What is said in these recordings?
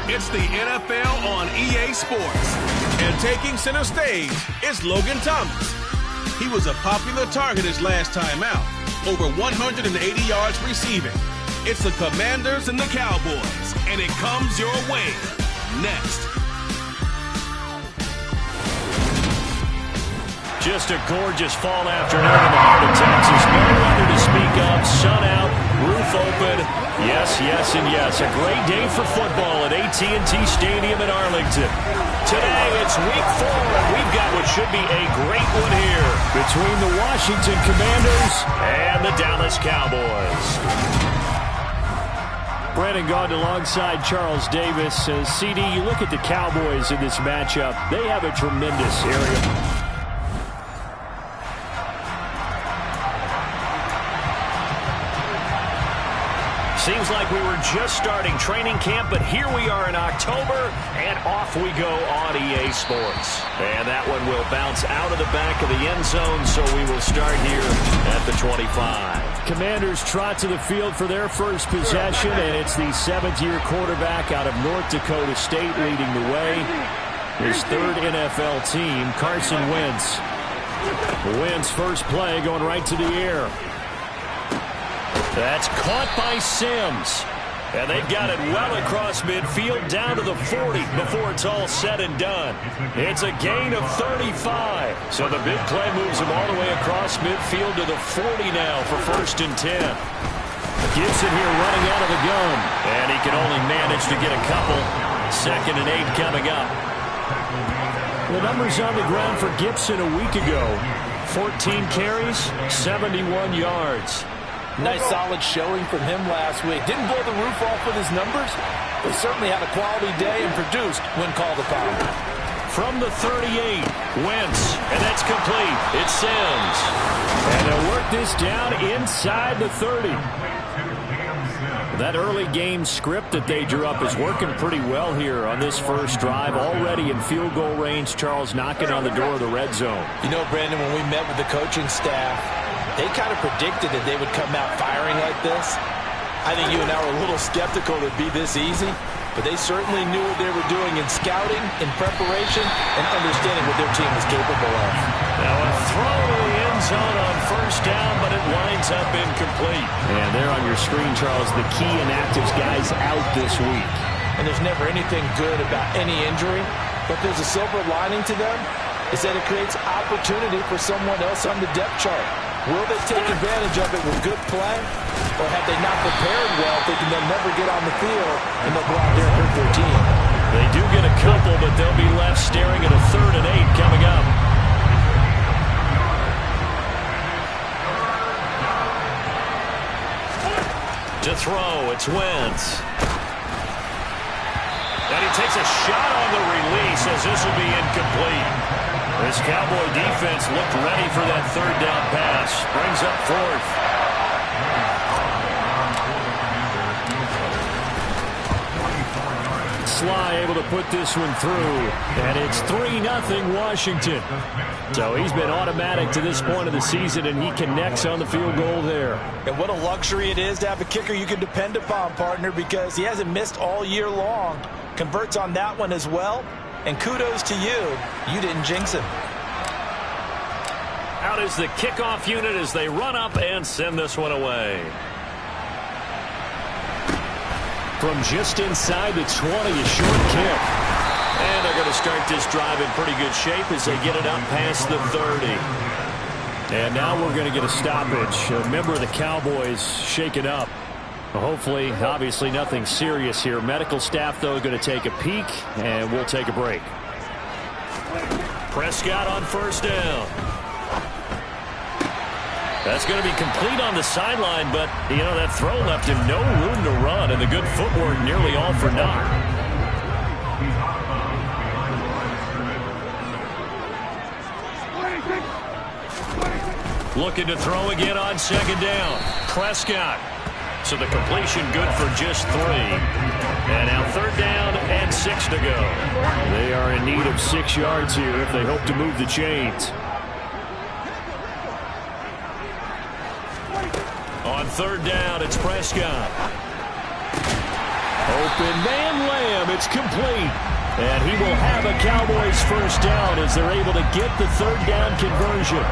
It's the NFL on EA Sports. And taking center stage is Logan Thomas. He was a popular target his last time out. Over 180 yards receiving. It's the Commanders and the Cowboys. And it comes your way. Next. Just a gorgeous fall afternoon in the heart of Texas. No weather to speak of. Sun out, roof open. Yes, yes, and yes. A great day for football at AT&T Stadium in Arlington. Today, it's week 4, and we've got what should be a great one here between the Washington Commanders and the Dallas Cowboys. Brandon Gaudin alongside Charles Davis. CD, you look at the Cowboys in this matchup. They have a tremendous area. Seems like we were just starting training camp, but here we are in October, and off we go on EA Sports. And that one will bounce out of the back of the end zone, so we will start here at the 25. Commanders trot to the field for their first possession, and it's the 7th-year quarterback out of North Dakota State leading the way. His 3rd NFL team, Carson Wentz. Wentz first play going right to the air. That's caught by Sims. And they've got it well across midfield down to the 40 before it's all said and done. It's a gain of 35. So the big play moves him all the way across midfield to the 40 now for 1st and 10. Gibson here running out of the gun. And he can only manage to get a couple. 2nd and 8 coming up. The numbers on the ground for Gibson a week ago. 14 carries, 71 yards. Nice solid showing from him last week. Didn't blow the roof off with his numbers, but certainly had a quality day and produced when called upon. From the 38, Wentz, and that's complete. It's Sims. And they'll work this down inside the 30. That early game script that they drew up is working pretty well here on this first drive. Already in field goal range, Charles knocking on the door of the red zone. You know, Brandon, when we met with the coaching staff, they kind of predicted that they would come out firing like this. I think you and I were a little skeptical it would be this easy, but they certainly knew what they were doing in scouting, in preparation, and understanding what their team was capable of. Now a throw to the end zone on 1st down, but it winds up incomplete. And there on your screen, Charles, the key inactives guys out this week. And there's never anything good about any injury, but there's a silver lining to them, is that it creates opportunity for someone else on the depth chart. Will they take advantage of it with good play, or have they not prepared well, thinking they'll never get on the field and they'll go out there and hurt their team? They do get a couple, but they'll be left staring at a 3rd and 8 coming up. To throw, it's Wentz. And he takes a shot on the release as this will be incomplete. This Cowboy defense looked ready for that 3rd down pass. Brings up 4th. Sly able to put this one through. And it's 3-0 Washington. So he's been automatic to this point of the season, and he connects on the field goal there. And what a luxury it is to have a kicker you can depend upon, partner, because he hasn't missed all year long. Converts on that one as well. And kudos to you. You didn't jinx him. Out is the kickoff unit as they run up and send this one away. From just inside the 20, a short kick. And they're going to start this drive in pretty good shape as they get it up past the 30. And now we're going to get a stoppage. A member of the Cowboys shaken up. Hopefully, obviously nothing serious here. Medical staff, though, going to take a peek, and we'll take a break. Prescott on 1st down. That's going to be complete on the sideline, but, you know, that throw left him no room to run, and the good footwork nearly all for naught. Looking to throw again on 2nd down. Prescott. So the completion good for just 3. And now 3rd down and 6 to go. They are in need of 6 yards here if they hope to move the chains. third down, it's Prescott. Open man Lamb, it's complete. And he will have a Cowboys first down as they're able to get the third down conversion.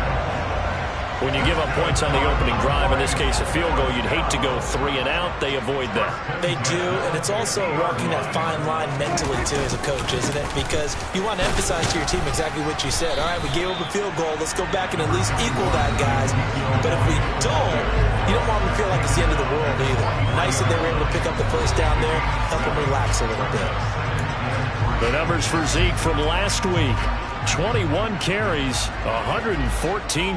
When you give up points on the opening drive, in this case a field goal, you'd hate to go 3 and out. They avoid that. They do, and it's also walking that fine line mentally, too, as a coach, isn't it? Because you want to emphasize to your team exactly what you said. All right, we gave up a field goal. Let's go back and at least equal that, guys. But if we don't, you don't want them to feel like it's the end of the world either. Nice that they were able to pick up the first down there, help them relax a little bit. The numbers for Zeke from last week. 21 carries, 114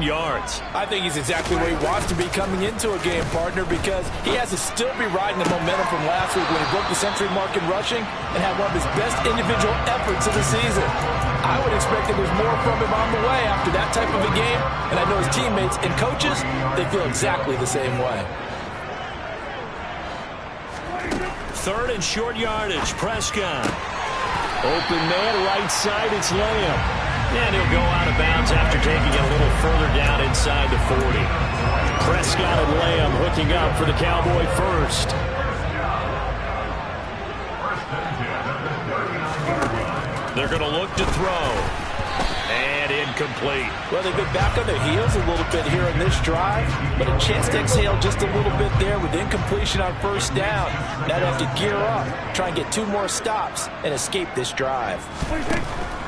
yards. I think he's exactly where he wants to be coming into a game, partner, because he has to still be riding the momentum from last week when he broke the century mark in rushing and had one of his best individual efforts of the season. I would expect that there's more from him on the way after that type of a game, and I know his teammates and coaches, they feel exactly the same way. Third and short yardage, Prescott. Open man, right side, it's Lamb. And he'll go out of bounds after taking it a little further down inside the 40. Prescott and Lamb hooking up for the Cowboy first. They're going to look to throw. And incomplete. Well, they've been back on their heels a little bit here in this drive, but a chance to exhale just a little bit there with incompletion on first down. Now they have to gear up, try and get 2 more stops, and escape this drive.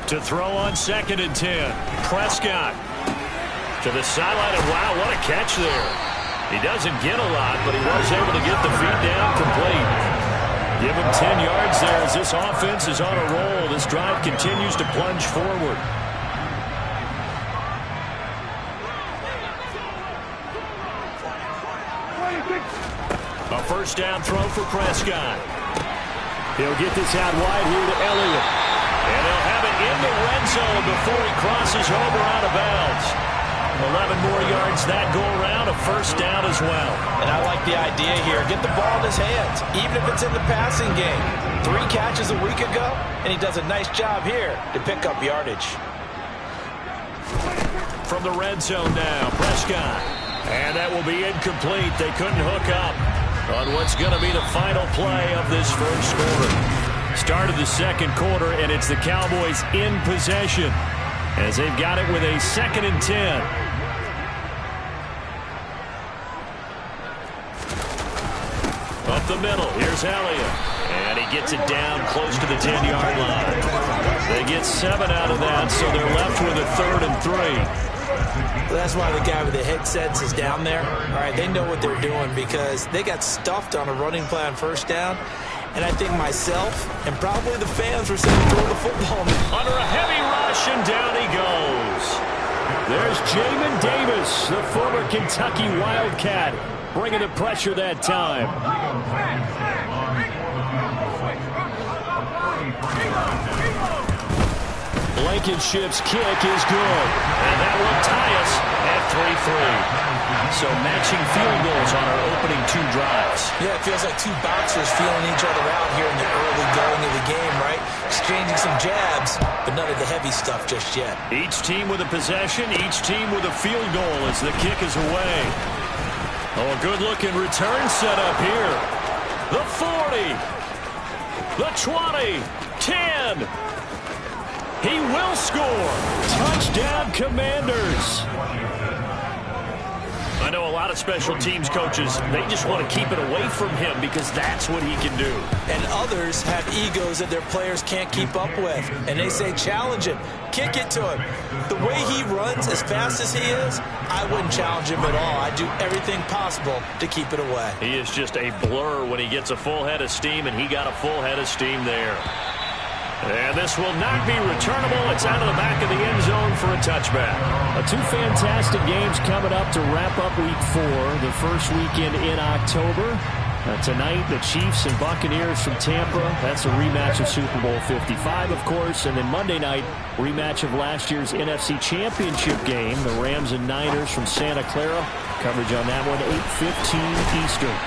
To throw on 2nd and 10. Prescott to the sideline, and wow, what a catch there. He doesn't get a lot, but he was able to get the feet down complete. Give him 10 yards there as this offense is on a roll. This drive continues to plunge forward. A first down throw for Prescott. He'll get this out wide here to Elliott. And he'll have it in the red zone before he crosses over out of bounds. 11 more yards that go around, a first down as well. And I like the idea here. Get the ball in his hands, even if it's in the passing game. 3 catches a week ago, and he does a nice job here to pick up yardage. From the red zone now, Prescott. And that will be incomplete. They couldn't hook up on what's going to be the final play of this first quarter. Start of the second quarter, and it's the Cowboys in possession as they've got it with a 2nd and 10. Up the middle, here's Elliott. And he gets it down close to the 10-yard line. They get 7 out of that, so they're left with a 3rd and 3. Well, that's why the guy with the headsets is down there. All right, they know what they're doing because they got stuffed on a running play on first down. And I think myself and probably the fans were saying throw the football. Under a heavy rush, and down he goes. There's Jamin Davis, the former Kentucky Wildcat, bringing the pressure that time. Blankenship's kick is good. And that will tie us at 3-3. So matching field goals on our opening 2 drives. Yeah, it feels like 2 boxers feeling each other out here in the early going of the game, right? Exchanging some jabs, but none of the heavy stuff just yet. Each team with a possession, each team with a field goal as the kick is away. Oh, a good-looking return set up here. The 40. The 20. 10. He will score. Touchdown, Commanders. I know a lot of special teams coaches, they just want to keep it away from him because that's what he can do. And others have egos that their players can't keep up with. And they say, challenge him. Kick it to him. The way he runs as fast as he is, I wouldn't challenge him at all. I'd do everything possible to keep it away. He is just a blur when he gets a full head of steam, and he got a full head of steam there. And this will not be returnable. It's out of the back of the end zone for a touchback. 2 fantastic games coming up to wrap up Week 4, the first weekend in October. Tonight, the Chiefs and Buccaneers from Tampa. That's a rematch of Super Bowl 55, of course. And then Monday night, rematch of last year's NFC Championship game, the Rams and Niners from Santa Clara. Coverage on that one, 8:15 Eastern.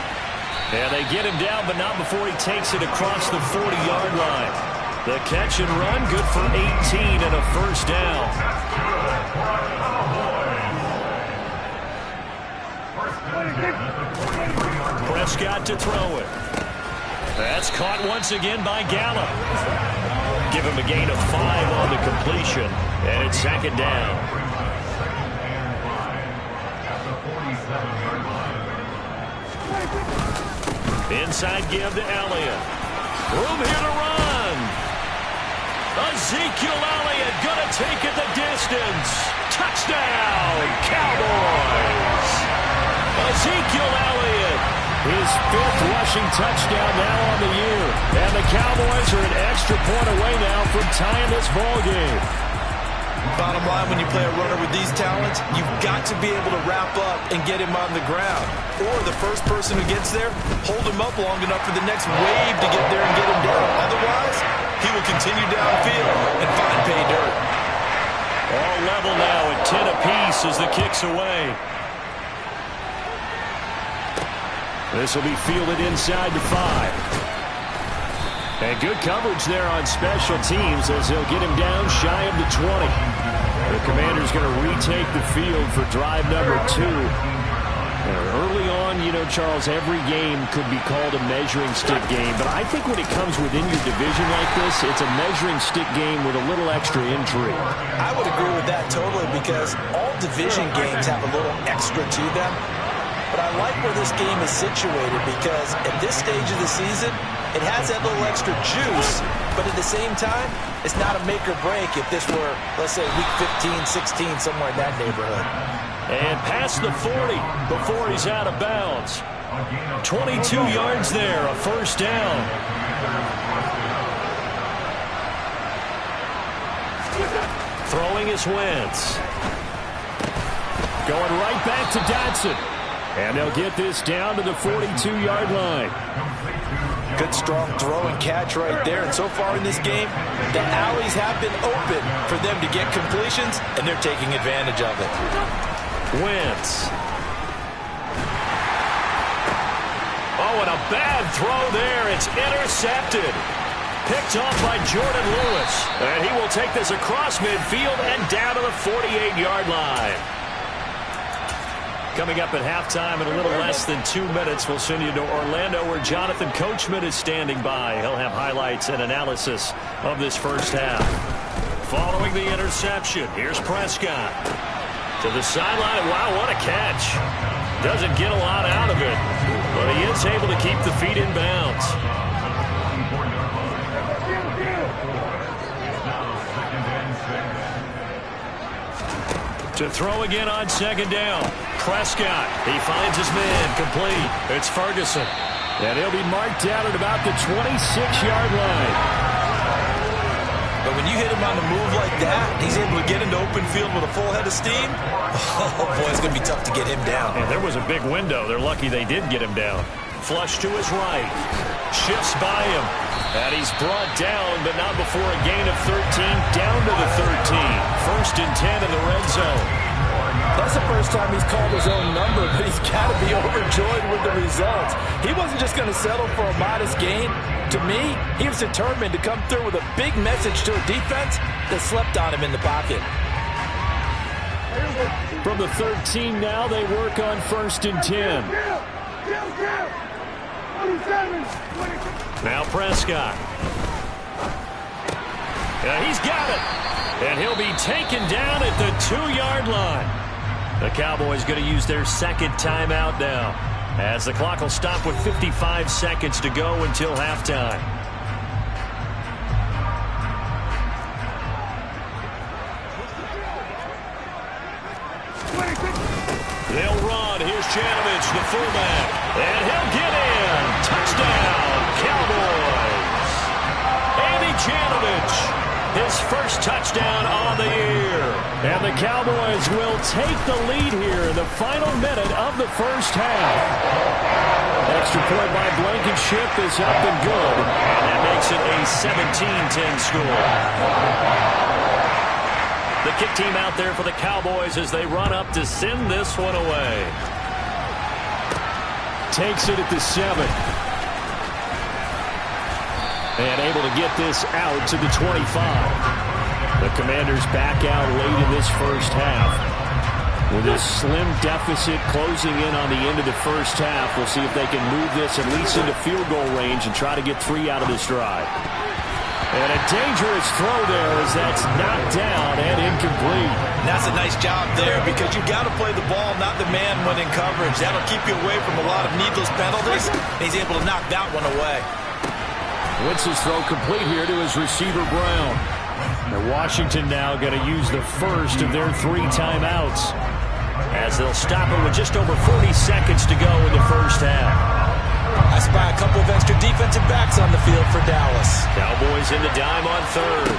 And they get him down, but not before he takes it across the 40-yard line. The catch and run, good for 18 and a first down. Prescott to throw it. That's caught once again by Gallup. Give him a gain of 5 on the completion, and it's second down. Inside give to Elliott. Room here to run. Ezekiel Elliott going to take it the distance. Touchdown, Cowboys. Ezekiel Elliott, his 5th rushing touchdown now on the year. And the Cowboys are an extra point away now from tying this ball game. Bottom line, when you play a runner with these talents, you've got to be able to wrap up and get him on the ground. Or the first person who gets there, hold him up long enough for the next wave to get there and get him down. Otherwise, he will continue downfield and find pay dirt. All level now at 10 apiece as the kick's away. This will be fielded inside the 5. And good coverage there on special teams as they'll get him down shy of the 20. The Commander's going to retake the field for drive number 2. Early on, you know, Charles, every game could be called a measuring stick game. But I think when it comes within your division like this, it's a measuring stick game with a little extra intrigue. I would agree with that totally because all division games have a little extra to them. But I like where this game is situated because at this stage of the season, it has that little extra juice, but at the same time, it's not a make or break if this were, let's say, week 15, 16, somewhere in that neighborhood. And past the 40 before he's out of bounds. 22 yards there, a first down. Throwing is Wentz. Going right back to Dotson. And they'll get this down to the 42-yard line. Good strong throw and catch right there. And so far in this game, the alleys have been open for them to get completions, and they're taking advantage of it. Wentz. Oh, and a bad throw there. It's intercepted. Picked off by Jordan Lewis. And he will take this across midfield and down to the 48-yard line. Coming up at halftime in a little less than 2 minutes, we'll send you to Orlando where Jonathan Coachman is standing by. He'll have highlights and analysis of this first half. Following the interception, here's Prescott. To the sideline, wow, what a catch. Doesn't get a lot out of it, but he is able to keep the feet in bounds. To throw again on second down. Prescott, he finds his man, complete. It's Ferguson. And he'll be marked down at about the 26-yard line. But when you hit him on the move like that, he's able to get into open field with a full head of steam. Oh, boy, it's going to be tough to get him down. And there was a big window. They're lucky they did get him down. Flush to his right. Shifts by him. And he's brought down, but not before a gain of 13, down to the 13. 1st and 10 in the red zone. That's the first time he's called his own number, but he's got to be overjoyed with the results. He wasn't just going to settle for a modest gain. To me, he was determined to come through with a big message to a defense that slept on him in the pocket. From the 13 now, they work on 1st and 10. Now Prescott. Yeah, he's got it. And he'll be taken down at the 2-yard line. The Cowboys going to use their second timeout now, as the clock will stop with 55 seconds to go until halftime. They'll run. Here's Janovich, the fullback. And he'll get in. Touchdown, Cowboys. Andy Janovich, his first touchdown on the year. And the Cowboys will take the lead here in the final minute of the first half. Extra point by Blankenship is up and good. And that makes it a 17-10 score. The kick team out there for the Cowboys as they run up to send this one away. Takes it at the 7. And able to get this out to the 25. The Commanders back out late in this first half. With this slim deficit closing in on the end of the first half, we'll see if they can move this at least into field goal range and try to get 3 out of this drive. And a dangerous throw there as that's knocked down and incomplete. And that's a nice job there because you've got to play the ball, not the man when in coverage. That'll keep you away from a lot of needless penalties. And he's able to knock that one away. Wentz's throw complete here to his receiver, Brown. And Washington now going to use the first of their 3 timeouts, as they'll stop it with just over 40 seconds to go in the first half. I spy a couple of extra defensive backs on the field for Dallas. Cowboys in the dime on third.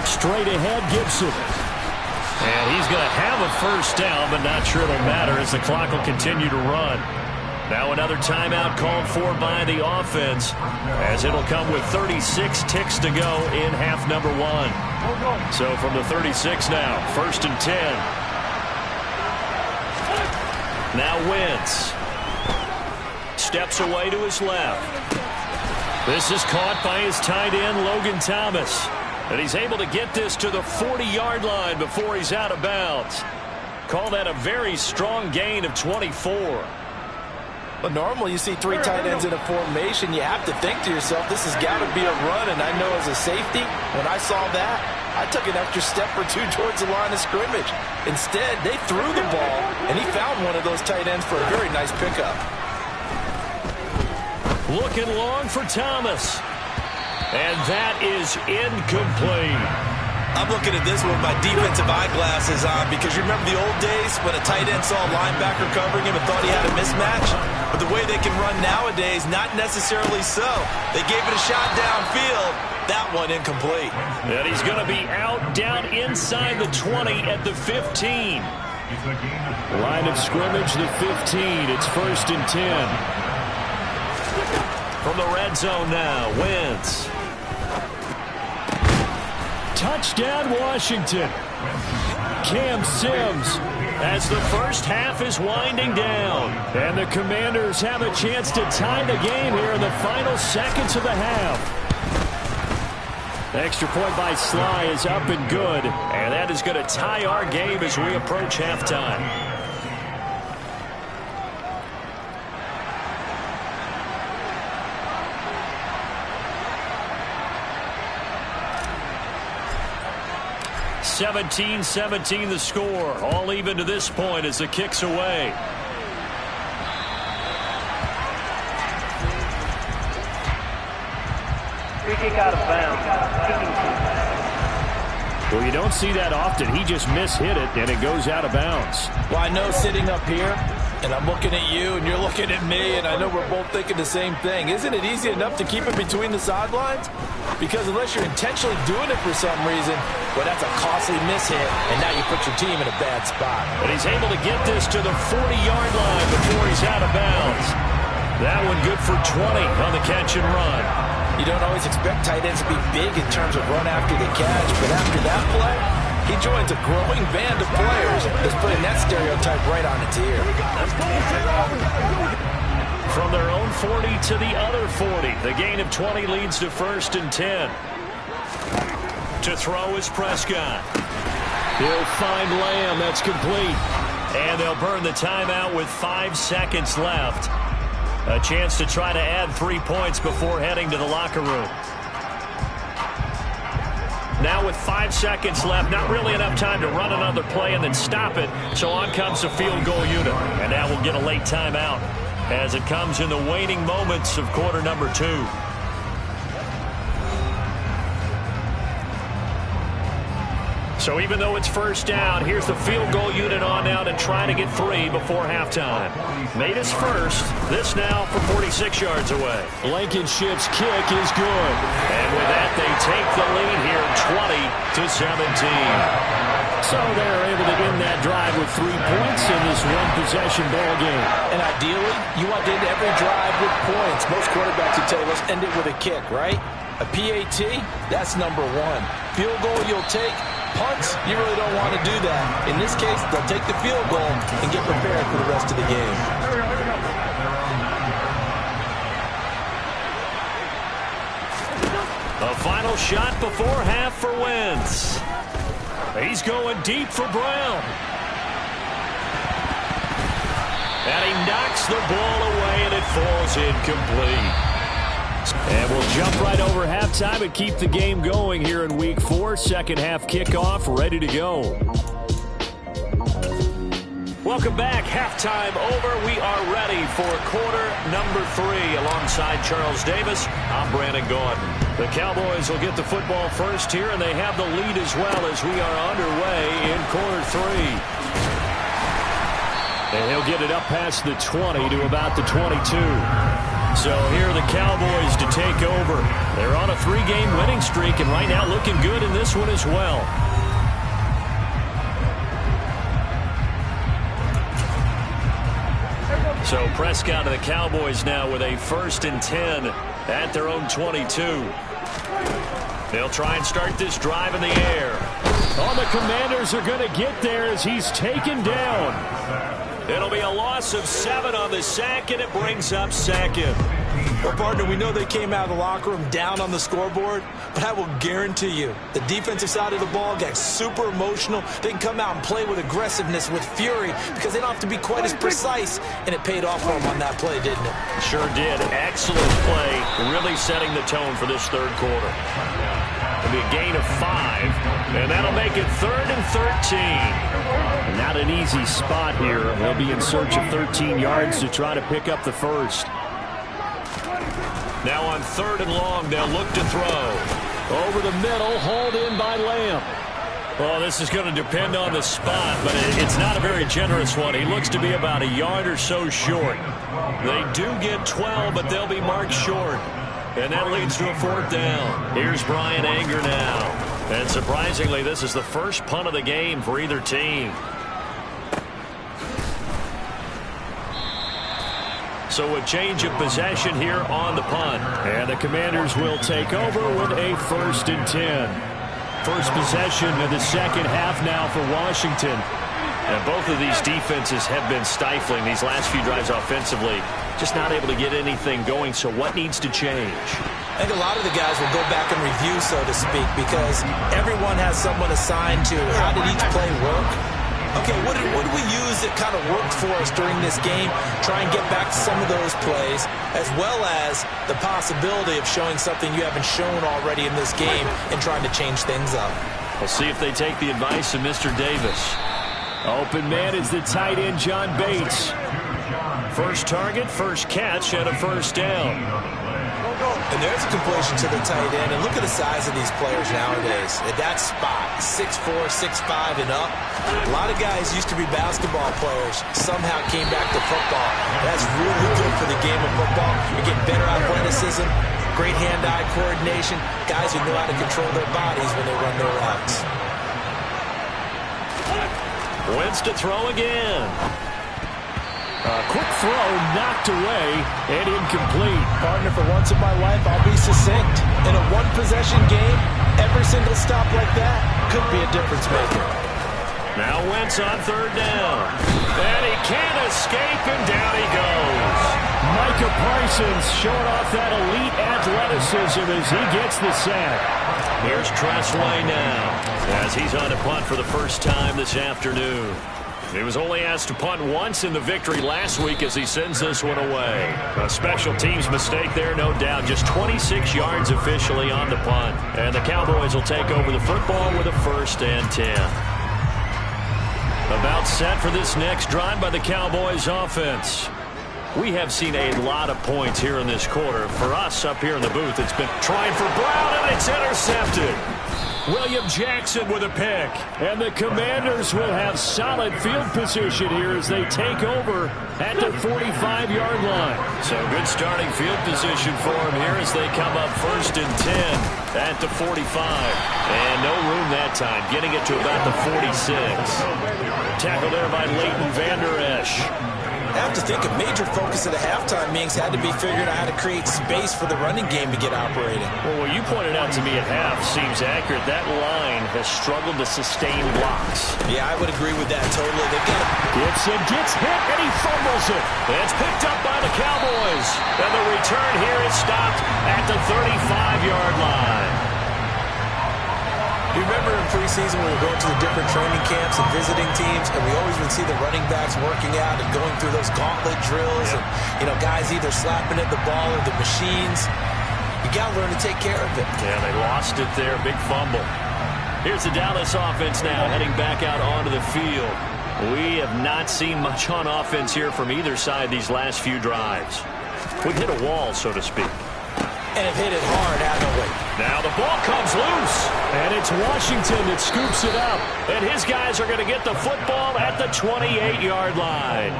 Straight ahead, Gibson. And he's going to have a first down, but not sure it'll matter as the clock will continue to run. Now another timeout called for by the offense, as it'll come with 36 ticks to go in half number 1. So from the 36 now, 1st and 10. Now Wentz steps away to his left. This is caught by his tight end, Logan Thomas. And he's able to get this to the 40-yard line before he's out of bounds. Call that a very strong gain of 24. But normally you see 3 tight ends in a formation, you have to think to yourself, this has got to be a run. And I know as a safety, when I saw that, I took an extra step or 2 towards the line of scrimmage. Instead, they threw the ball, and he found one of those tight ends for a very nice pickup. Looking long for Thomas. And that is incomplete. I'm looking at this with my defensive eyeglasses on because you remember the old days when a tight end saw a linebacker covering him and thought he had a mismatch? But the way they can run nowadays, not necessarily so. They gave it a shot downfield. That one incomplete. And he's going to be out down inside the 20 at the 15. Line of scrimmage, the 15. It's 1st and 10. From the red zone now, Wentz. Touchdown, Washington. Cam Sims, as the first half is winding down. And the Commanders have a chance to tie the game here in the final seconds of the half. Extra point by Sly is up and good. And that is going to tie our game as we approach halftime. (17-17) the score. All even to this point as the kick's away. Free kick out of bounds. Well, you don't see that often. He just mishit it, and it goes out of bounds. Well, I know sitting up here, and I'm looking at you, and you're looking at me, and I know we're both thinking the same thing. Isn't it easy enough to keep it between the sidelines? Because unless you're intentionally doing it for some reason, well, that's a costly mishit, and now you put your team in a bad spot. But he's able to get this to the 40-yard line before he's out of bounds. That one good for 20 on the catch and run. You don't always expect tight ends to be big in terms of run after the catch, but after that play, he joins a growing band of players that's putting that stereotype right on its ear. From their own 40 to the other 40. The gain of 20 leads to 1st and 10. To throw is Prescott. He'll find Lamb. That's complete. And they'll burn the timeout with 5 seconds left. A chance to try to add 3 points before heading to the locker room. Now with 5 seconds left, not really enough time to run another play and then stop it. So on comes the field goal unit. And now we'll get a late timeout as it comes in the waning moments of quarter number 2. So even though it's first down, here's the field goal unit on now to try to get 3 before halftime. Made his first. This now from 46 yards away. Blankenship's kick is good. And with that, they take the lead here 20-17. So they're able to end that drive with 3 points in this one-possession ball game. And ideally, you want to end every drive with points. Most quarterbacks would tell you, let's end it with a kick, right? A PAT, that's number 1. Field goal you'll take. Punts, you really don't want to do that. In this case, they'll take the field goal and get prepared for the rest of the game. A final shot before half for Wentz. He's going deep for Brown. And he knocks the ball away, and it falls incomplete. And we'll jump right over halftime and keep the game going here in Week 4. Second half kickoff, ready to go. Welcome back. Halftime over. We are ready for quarter number 3. Alongside Charles Davis, I'm Brandon Gordon. The Cowboys will get the football first here, and they have the lead as well as we are underway in quarter 3. And he'll get it up past the 20 to about the 22. So here are the Cowboys to take over. They're on a 3-game winning streak, and right now looking good in this one as well. So Prescott and the Cowboys now with a 1st and 10 at their own 22. They'll try and start this drive in the air. Oh, the Commanders are going to get there as he's taken down. It'll be a loss of 7 on the sack, and it brings up 2nd. Well, partner, we know they came out of the locker room down on the scoreboard, but I will guarantee you the defensive side of the ball gets super emotional. They can come out and play with aggressiveness, with fury, because they don't have to be quite as precise, and it paid off for them on that play, didn't it? Sure did. Excellent play, really setting the tone for this third quarter. It'll be a gain of 5, and that'll make it 3rd and 13. Not an easy spot here. They'll be in search of 13 yards to try to pick up the first. Now on 3rd and long, they'll look to throw. Over the middle, hauled in by Lamb. Well, this is going to depend on the spot, but it's not a very generous one. He looks to be about a yard or so short. They do get 12, but they'll be marked short. And that leads to a 4th down. Here's Brian Anger now. And surprisingly, this is the first punt of the game for either team. So a change of possession here on the punt. And the Commanders will take over with a 1st and 10. First possession of the second half now for Washington. And both of these defenses have been stifling these last few drives offensively. Just not able to get anything going. So what needs to change? I think a lot of the guys will go back and review, so to speak, because everyone has someone assigned to how did each play work. Okay, what did we use that kind of worked for us during this game? Try and get back to some of those plays, as well as the possibility of showing something you haven't shown already in this game and trying to change things up. We'll see if they take the advice of Mr. Davis. Open man is the tight end, John Bates. First target, first catch, and a 1st down. And there's a completion to the tight end. And look at the size of these players nowadays. At that spot, 6'4", 6'5", and up. A lot of guys used to be basketball players, somehow came back to football. That's really good for the game of football. You get better athleticism, great hand-eye coordination, guys who know how to control their bodies when they run their routes. Wentz to throw again. A quick throw knocked away and incomplete. Partner, for once in my life, I'll be succinct. In a one-possession game, every single stop like that could be a difference maker. Now Wentz on 3rd down. And he can't escape, and down he goes. Micah Parsons showing off that elite athleticism as he gets the sack. Here's Tressway now as he's on a punt for the first time this afternoon. He was only asked to punt once in the victory last week as he sends this one away. A special teams mistake there, no doubt. Just 26 yards officially on the punt. And the Cowboys will take over the football with a 1st and 10. About set for this next drive by the Cowboys offense. We have seen a lot of points here in this quarter. For us up here in the booth, it's been trying for Brown, and it's intercepted. William Jackson with a pick. And the Commanders will have solid field position here as they take over at the 45-yard line. So good starting field position for them here as they come up 1st and 10 at the 45. And no room that time, getting it to about the 46. Tackle there by Leighton Vander Esch. I have to think a major focus of the halftime meetings had to be figuring out how to create space for the running game to get operating. Well, what you pointed out to me at half seems accurate. That line has struggled to sustain blocks. Yeah, I would agree with that totally. Gibson gets hit, and he fumbles it. It's picked up by the Cowboys. And the return here is stopped at the 35-yard line. You remember in preseason when we were going to the different training camps and visiting teams, and we always would see the running backs working out and going through those gauntlet drills, and guys either slapping at the ball or the machines. You got to learn to take care of it. Yeah, they lost it there. Big fumble. Here's the Dallas offense now heading back out onto the field. We have not seen much on offense here from either side these last few drives. We've hit a wall, so to speak. And have hit it hard, haven't we? Now the ball comes loose. And it's Washington that scoops it up. And his guys are going to get the football at the 28-yard line.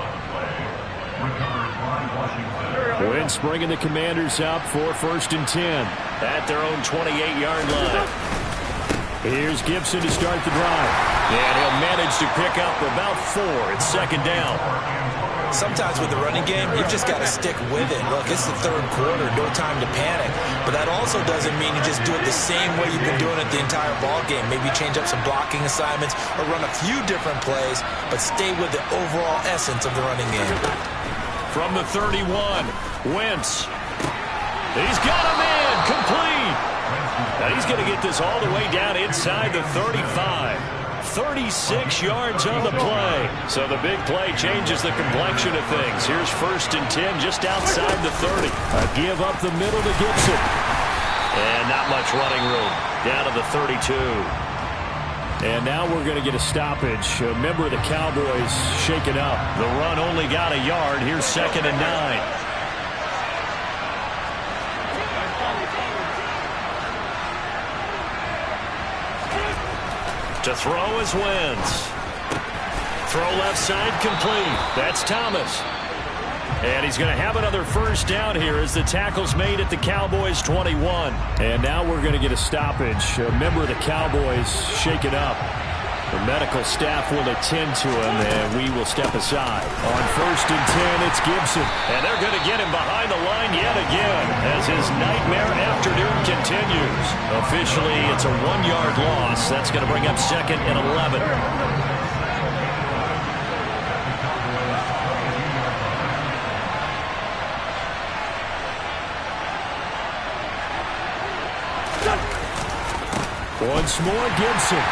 Wentz bringing the Commanders up for 1st and 10 at their own 28-yard line. Here's Gibson to start the drive. And he'll manage to pick up about 4. It's 2nd down. Sometimes with the running game, you've just got to stick with it. Look, it's the 3rd quarter, no time to panic. But that also doesn't mean you just do it the same way you've been doing it the entire ball game. Maybe change up some blocking assignments or run a few different plays, but stay with the overall essence of the running game. From the 31, Wentz. He's got him in, complete. Now he's going to get this all the way down inside the 35. 36 yards on the play. So the big play changes the complexion of things. Here's 1st and 10 just outside the 30. A give up the middle to Gibson. And not much running room. Down to the 32. And now we're going to get a stoppage. A member of the Cowboys shaken up. The run only got a yard. Here's 2nd and 9. To throw is Wentz. Throw left side complete. That's Thomas. And he's going to have another 1st down here as the tackle's made at the Cowboys 21. And now we're going to get a stoppage. A member of the Cowboys shaken up. The medical staff will attend to him, and we will step aside. On 1st and 10, it's Gibson. And they're going to get him behind the line yet again as his nightmare afternoon continues. Officially, it's a 1-yard loss. That's going to bring up 2nd and 11. Once more, Gibson.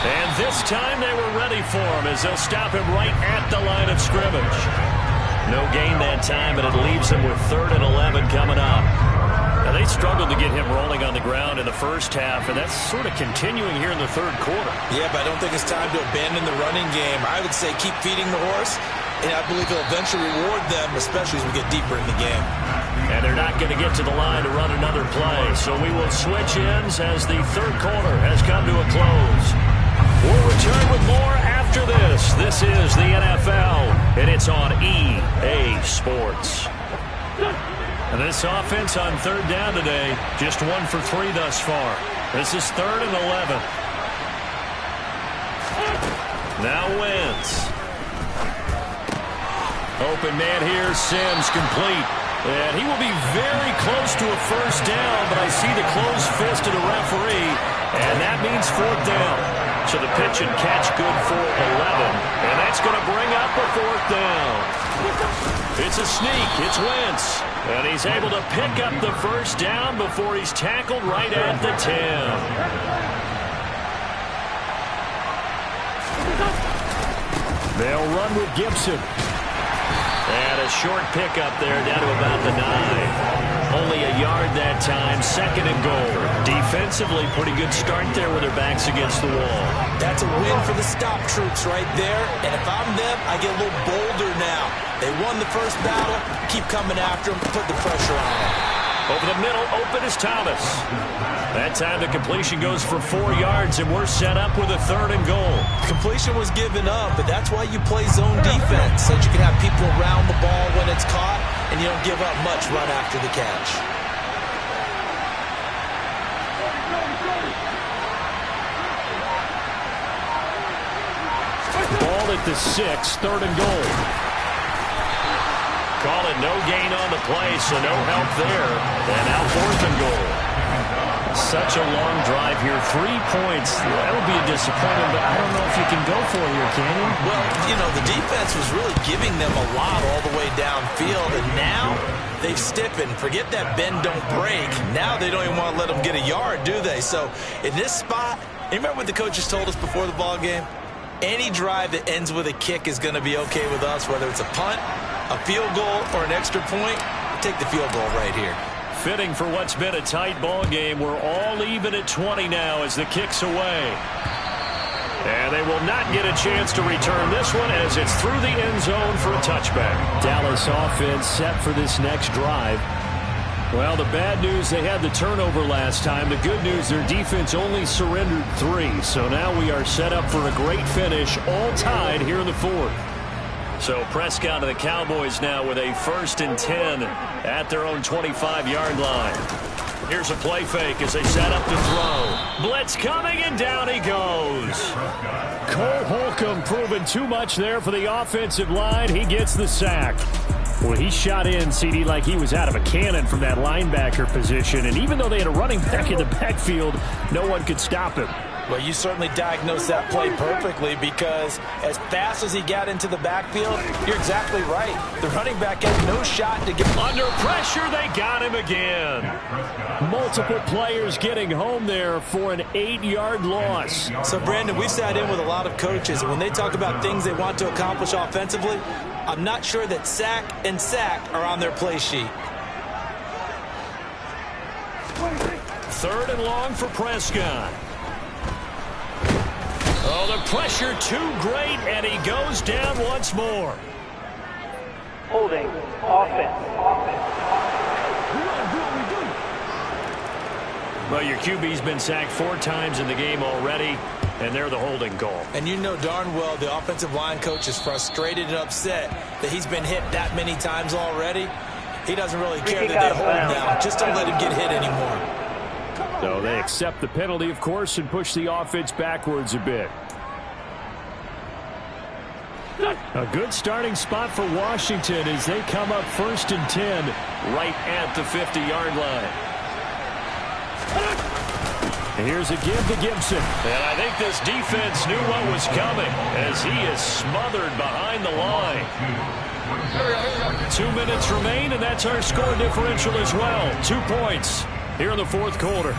And this time they were ready for him as they'll stop him right at the line of scrimmage. No gain that time, and it leaves him with 3rd and 11 coming up. Now, they struggled to get him rolling on the ground in the first half, and that's sort of continuing here in the 3rd quarter. Yeah, but I don't think it's time to abandon the running game. I would say keep feeding the horse, and I believe he'll eventually reward them, especially as we get deeper in the game. And they're not going to get to the line to run another play, so we will switch ends as the 3rd quarter has come to a close. We'll return with more after this. This is the NFL, and it's on EA Sports. And this offense on 3rd down today, just 1 for 3 thus far. This is 3rd and 11. Now Wentz. Open man here, Sims complete. And he will be very close to a 1st down, but I see the closed fist of the referee, and that means 4th down. So the pitch and catch good for 11, and that's going to bring up a 4th down. It's a sneak. It's Wentz, and he's able to pick up the 1st down before he's tackled right at the 10. They'll run with Gibson. And a short pickup there down to about the 9. Only a yard that time, 2nd and goal. Defensively, pretty good start there with their backs against the wall. That's a win for the stop troops right there. And if I'm them, I get a little bolder now. They won the first battle. Keep coming after them. Put the pressure on them. Over the middle, open is Thomas. That time the completion goes for 4 yards, and we're set up with a 3rd and goal. Completion was given up, but that's why you play zone defense, so that you can have people around the ball when it's caught, and you don't give up much run after the catch. Ball at the 6, 3rd and goal. Call it no gain on the play, so no help there. And now 4th and goal. Such a long drive here. 3 points. That would be a disappointment, but I don't know if you can go for it here, can you? Well, you know, the defense was really giving them a lot all the way downfield, and now they've stiffened. Forget that bend, don't break. Now they don't even want to let them get a yard, do they? So in this spot, you remember what the coaches told us before the ball game? Any drive that ends with a kick is going to be okay with us, whether it's a punt, a field goal, or an extra point. Take the field goal right here. Fitting for what's been a tight ball game. We're all even at 20 now as the kick's away. And they will not get a chance to return this one as it's through the end zone for a touchback. Dallas offense set for this next drive. Well, the bad news, they had the turnover last time. The good news, their defense only surrendered 3. So now we are set up for a great finish, all tied here in the fourth. So Prescott and the Cowboys now with a 1st and 10 at their own 25-yard line. Here's a play fake as they set up to throw. Blitz coming, and down he goes. Cole Holcomb proving too much there for the offensive line. He gets the sack. Well, he shot in, CD, like he was out of a cannon from that linebacker position. And even though they had a running back in the backfield, no one could stop him. Well, you certainly diagnosed that play perfectly, because as fast as he got into the backfield, you're exactly right. The running back had no shot to get under pressure. They got him again. Multiple players getting home there for an 8-yard loss. So, Brandon, we've sat in with a lot of coaches, and when they talk about things they want to accomplish offensively, I'm not sure that sack and sack are on their play sheet. 3rd and long for Prescott. Oh, the pressure too great, and he goes down once more. Holding. Offense. Well, your QB's been sacked 4 times in the game already, and they're the holding call. And you know darn well the offensive line coach is frustrated and upset that he's been hit that many times already. He doesn't really care that they hold him down. Just don't let him get hit anymore. So they accept the penalty, of course, and push the offense backwards a bit. A good starting spot for Washington as they come up 1st and 10 right at the 50-yard line. And here's a give to Gibson. And I think this defense knew what was coming as he is smothered behind the line. 2 minutes remain, and that's our score differential as well. 2 points here in the fourth quarter.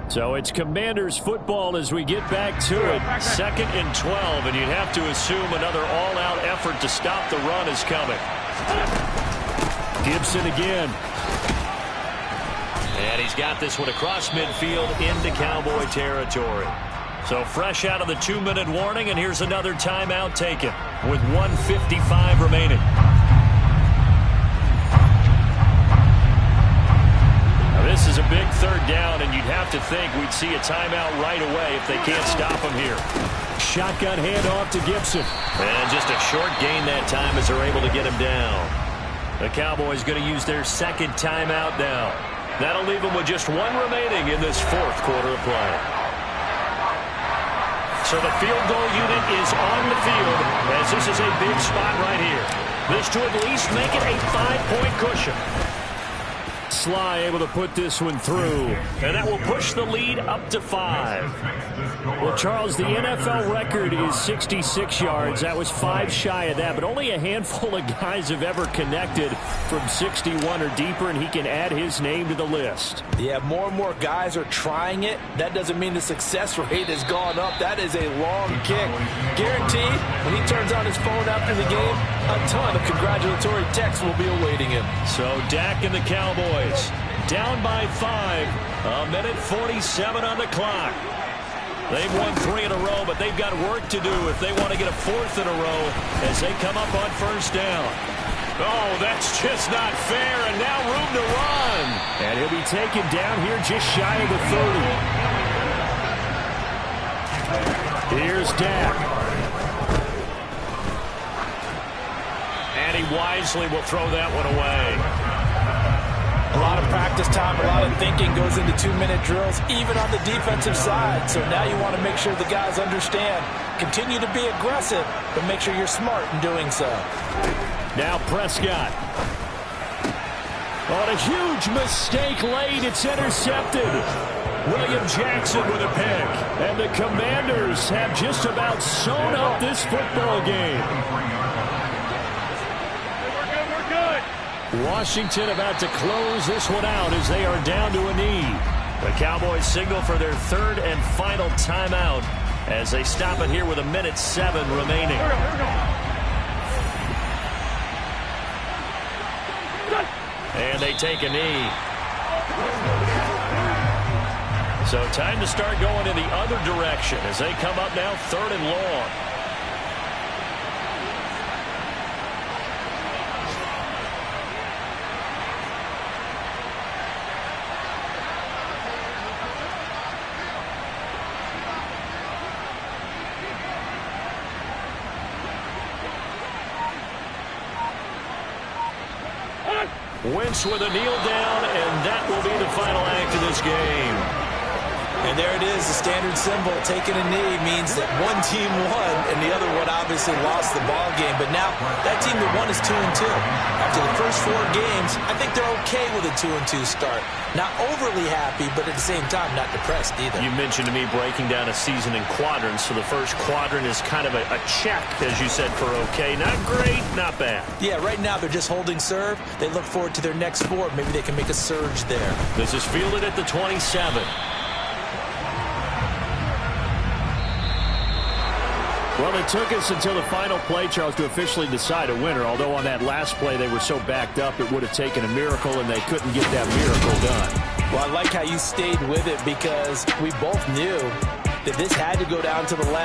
So it's Commanders football as we get back to it. 2nd and 12, and you'd have to assume another all-out effort to stop the run is coming. Gibson again. And he's got this one across midfield into Cowboy territory. So fresh out of the 2-minute warning, and here's another timeout taken with 1:55 remaining. This is a big 3rd down, and you'd have to think we'd see a timeout right away if they can't stop him here. Shotgun handoff to Gibson. And just a short gain that time as they're able to get him down. The Cowboys going to use their 2nd timeout now. That'll leave them with just 1 remaining in this 4th quarter of play. So the field goal unit is on the field as this is a big spot right here. This to at least make it a 5-point cushion. Sly able to put this one through, and that will push the lead up to 5. Well, Charles, the NFL record is 66 yards. That was 5 shy of that, but only a handful of guys have ever connected from 61 or deeper, and he can add his name to the list. Yeah, more and more guys are trying it. That doesn't mean the success rate has gone up. That is a long kick. Guaranteed, when he turns on his phone after the game, a ton of congratulatory texts will be awaiting him. So Dak and the Cowboys down by 5. 1:47 on the clock. They've won 3 in a row, but they've got work to do if they want to get a 4th in a row as they come up on 1st down. Oh, that's just not fair, and now room to run. And he'll be taken down here just shy of the 30. Here's Dak. And he wisely will throw that one away. A lot of practice time, a lot of thinking goes into 2-minute drills, even on the defensive side. So now you want to make sure the guys understand. Continue to be aggressive, but make sure you're smart in doing so. Now Prescott. On a huge mistake late, it's intercepted. William Jackson with a pick. And the Commanders have just about sewn up this football game. We're good. Washington about to close this one out as they are down to a knee. The Cowboys signal for their third and final timeout as they stop it here with 1:07 remaining. And they take a knee. So time to start going in the other direction as they come up now 3rd and long. Wentz with a kneel down, and that will be the final act of this game. And there it is, the standard symbol. Taking a knee means that one team won, and the other one obviously lost the ball game. But now that team that won is 2-2. After the first 4 games, I think they're okay with a 2-2 start. Not overly happy, but at the same time, not depressed either. You mentioned to me breaking down a season in quadrants. So the first quadrant is kind of a check, as you said, for okay. Not great, not bad. Yeah, right now they're just holding serve. They look forward to their next 4. Maybe they can make a surge there. This is fielded at the 27. Well, it took us until the final play, Charles, to officially decide a winner. Although on that last play they were so backed up, it would have taken a miracle, and they couldn't get that miracle done. Well, I like how you stayed with it because we both knew that this had to go down to the last.